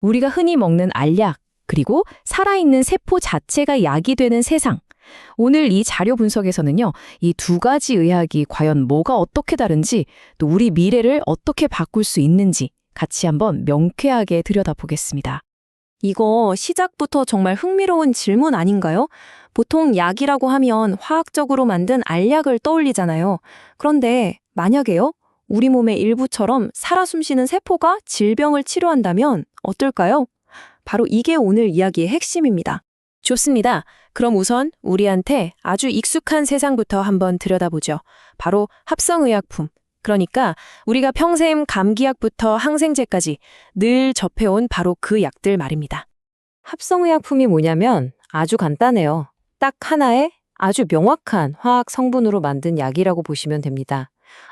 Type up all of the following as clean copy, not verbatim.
우리가 흔히 먹는 알약, 그리고 살아있는 세포 자체가 약이 되는 세상. 오늘 이 자료 분석에서는요, 이 두 가지 의학이 과연 뭐가 어떻게 다른지, 또 우리 미래를 어떻게 바꿀 수 있는지 같이 한번 명쾌하게 들여다보겠습니다. 이거 시작부터 정말 흥미로운 질문 아닌가요? 보통 약이라고 하면 화학적으로 만든 알약을 떠올리잖아요. 그런데 만약에요? 우리 몸의 일부처럼 살아 숨쉬는 세포가 질병을 치료한다면 어떨까요? 바로 이게 오늘 이야기의 핵심입니다. 좋습니다. 그럼 우선 우리한테 아주 익숙한 세상부터 한번 들여다보죠. 바로 합성의약품. 그러니까 우리가 평생 감기약부터 항생제까지 늘 접해온 바로 그 약들 말입니다. 합성의약품이 뭐냐면 아주 간단해요. 딱 하나의 아주 명확한 화학 성분으로 만든 약이라고 보시면 됩니다.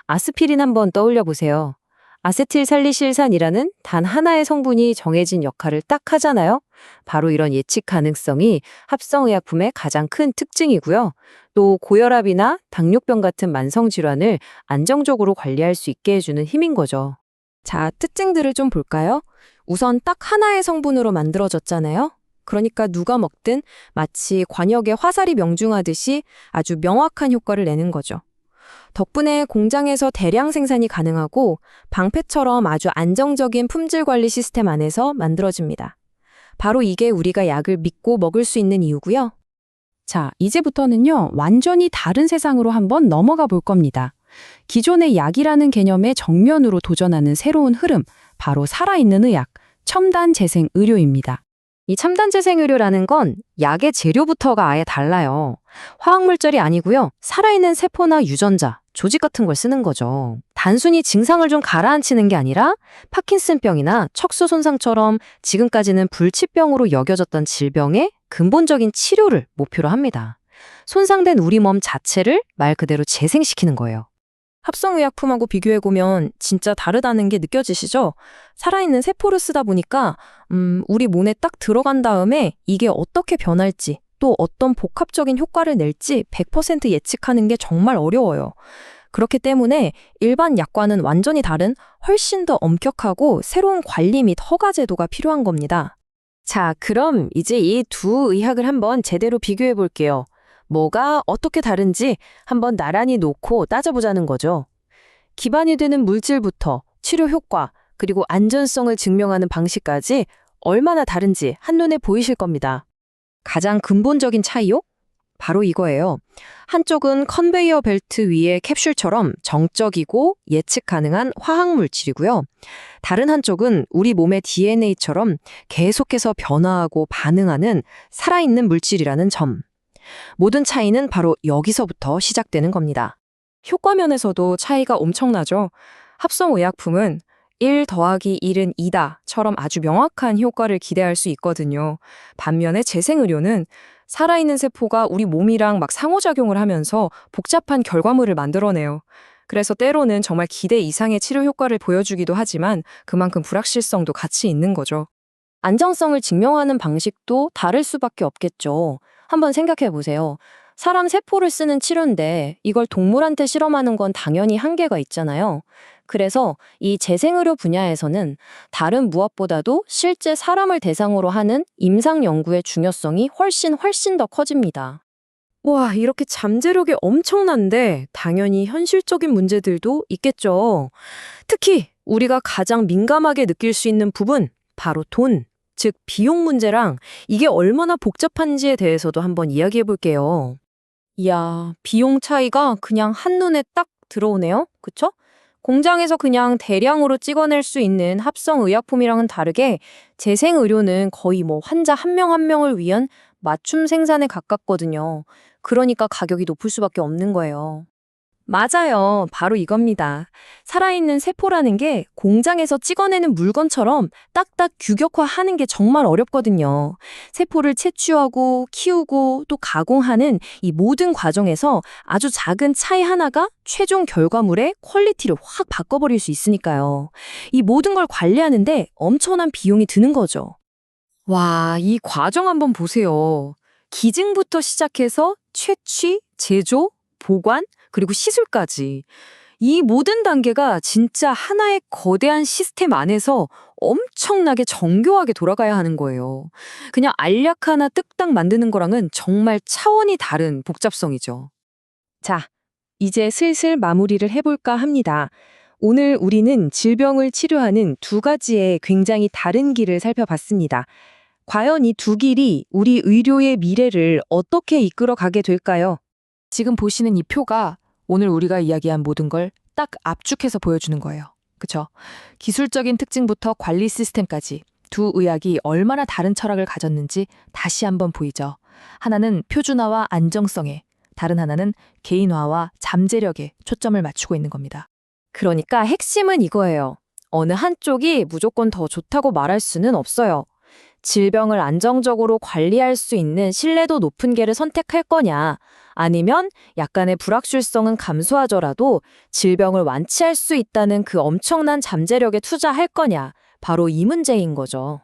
아스피린 한번 떠올려 보세요. 아세틸살리실산이라는 단 하나의 성분이 정해진 역할을 딱 하잖아요. 바로 이런 예측 가능성이 합성의약품의 가장 큰 특징이고요. 또 고혈압이나 당뇨병 같은 만성질환을 안정적으로 관리할 수 있게 해주는 힘인 거죠. 자, 특징들을 좀 볼까요? 우선 딱 하나의 성분으로 만들어졌잖아요. 그러니까 누가 먹든 마치 관역에 화살이 명중하듯이 아주 명확한 효과를 내는 거죠. 덕분에 공장에서 대량 생산이 가능하고 방패처럼 아주 안정적인 품질 관리 시스템 안에서 만들어집니다. 바로 이게 우리가 약을 믿고 먹을 수 있는 이유고요. 자, 이제부터는요, 완전히 다른 세상으로 한번 넘어가 볼 겁니다. 기존의 약이라는 개념에 정면으로 도전하는 새로운 흐름, 바로 살아있는 의학, 첨단 재생 의료입니다. 이 첨단 재생 의료라는 건 약의 재료부터가 아예 달라요. 화학물질이 아니고요. 살아있는 세포나 유전자, 조직 같은 걸 쓰는 거죠. 단순히 증상을 좀 가라앉히는 게 아니라 파킨슨병이나 척수 손상처럼 지금까지는 불치병으로 여겨졌던 질병의 근본적인 치료를 목표로 합니다. 손상된 우리 몸 자체를 말 그대로 재생시키는 거예요. 합성의약품하고 비교해보면 진짜 다르다는 게 느껴지시죠? 살아있는 세포를 쓰다 보니까 우리 몸에 딱 들어간 다음에 이게 어떻게 변할지 또 어떤 복합적인 효과를 낼지 100% 예측하는 게 정말 어려워요. 그렇기 때문에 일반 약과는 완전히 다른 훨씬 더 엄격하고 새로운 관리 및 허가 제도가 필요한 겁니다. 자, 그럼 이제 이 두 의학을 한번 제대로 비교해 볼게요. 뭐가 어떻게 다른지 한번 나란히 놓고 따져보자는 거죠. 기반이 되는 물질부터 치료 효과, 그리고 안전성을 증명하는 방식까지 얼마나 다른지 한눈에 보이실 겁니다. 가장 근본적인 차이요? 바로 이거예요. 한쪽은 컨베이어 벨트 위의 캡슐처럼 정적이고 예측 가능한 화학물질이고요. 다른 한쪽은 우리 몸의 DNA처럼 계속해서 변화하고 반응하는 살아있는 물질이라는 점. 모든 차이는 바로 여기서부터 시작되는 겁니다. 효과 면에서도 차이가 엄청나죠. 합성의약품은 1 더하기 1은 2다처럼 아주 명확한 효과를 기대할 수 있거든요. 반면에 재생의료는 살아있는 세포가 우리 몸이랑 막 상호작용을 하면서 복잡한 결과물을 만들어내요. 그래서 때로는 정말 기대 이상의 치료 효과를 보여주기도 하지만 그만큼 불확실성도 같이 있는 거죠. 안정성을 증명하는 방식도 다를 수밖에 없겠죠. 한번 생각해 보세요. 사람 세포를 쓰는 치료인데 이걸 동물한테 실험하는 건 당연히 한계가 있잖아요. 그래서 이 재생의료 분야에서는 다른 무엇보다도 실제 사람을 대상으로 하는 임상 연구의 중요성이 훨씬 더 커집니다. 와, 이렇게 잠재력이 엄청난데 당연히 현실적인 문제들도 있겠죠. 특히 우리가 가장 민감하게 느낄 수 있는 부분, 바로 돈, 즉 비용 문제랑 이게 얼마나 복잡한지에 대해서도 한번 이야기해 볼게요. 이야, 비용 차이가 그냥 한눈에 딱 들어오네요. 그쵸? 공장에서 그냥 대량으로 찍어낼 수 있는 합성의약품이랑은 다르게 재생의료는 거의 환자 한 명 한 명을 위한 맞춤 생산에 가깝거든요. 그러니까 가격이 높을 수밖에 없는 거예요. 맞아요. 바로 이겁니다. 살아있는 세포라는 게 공장에서 찍어내는 물건처럼 딱딱 규격화하는 게 정말 어렵거든요. 세포를 채취하고 키우고 또 가공하는 이 모든 과정에서 아주 작은 차이 하나가 최종 결과물의 퀄리티를 확 바꿔버릴 수 있으니까요. 이 모든 걸 관리하는데 엄청난 비용이 드는 거죠. 와, 이 과정 한번 보세요. 기증부터 시작해서 채취, 제조, 보관, 그리고 시술까지. 이 모든 단계가 진짜 하나의 거대한 시스템 안에서 엄청나게 정교하게 돌아가야 하는 거예요. 그냥 알약 하나 뚝딱 만드는 거랑은 정말 차원이 다른 복잡성이죠. 자, 이제 슬슬 마무리를 해볼까 합니다. 오늘 우리는 질병을 치료하는 두 가지의 굉장히 다른 길을 살펴봤습니다. 과연 이 두 길이 우리 의료의 미래를 어떻게 이끌어 가게 될까요? 지금 보시는 이 표가 오늘 우리가 이야기한 모든 걸 딱 압축해서 보여주는 거예요. 그쵸? 기술적인 특징부터 관리 시스템까지 두 의학이 얼마나 다른 철학을 가졌는지 다시 한번 보이죠. 하나는 표준화와 안정성에, 다른 하나는 개인화와 잠재력에 초점을 맞추고 있는 겁니다. 그러니까 핵심은 이거예요. 어느 한쪽이 무조건 더 좋다고 말할 수는 없어요. 질병을 안정적으로 관리할 수 있는 신뢰도 높은 게를 선택할 거냐, 아니면 약간의 불확실성은 감수하더라도 질병을 완치할 수 있다는 그 엄청난 잠재력에 투자할 거냐, 바로 이 문제인 거죠.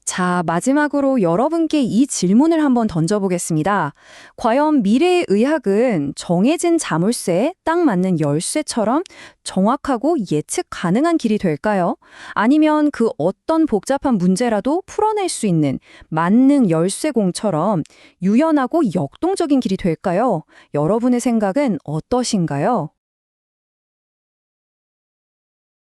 자, 마지막으로 여러분께 이 질문을 한번 던져보겠습니다. 과연 미래의 의학은 정해진 자물쇠에 딱 맞는 열쇠처럼 정확하고 예측 가능한 길이 될까요? 아니면 그 어떤 복잡한 문제라도 풀어낼 수 있는 만능 열쇠공처럼 유연하고 역동적인 길이 될까요? 여러분의 생각은 어떠신가요?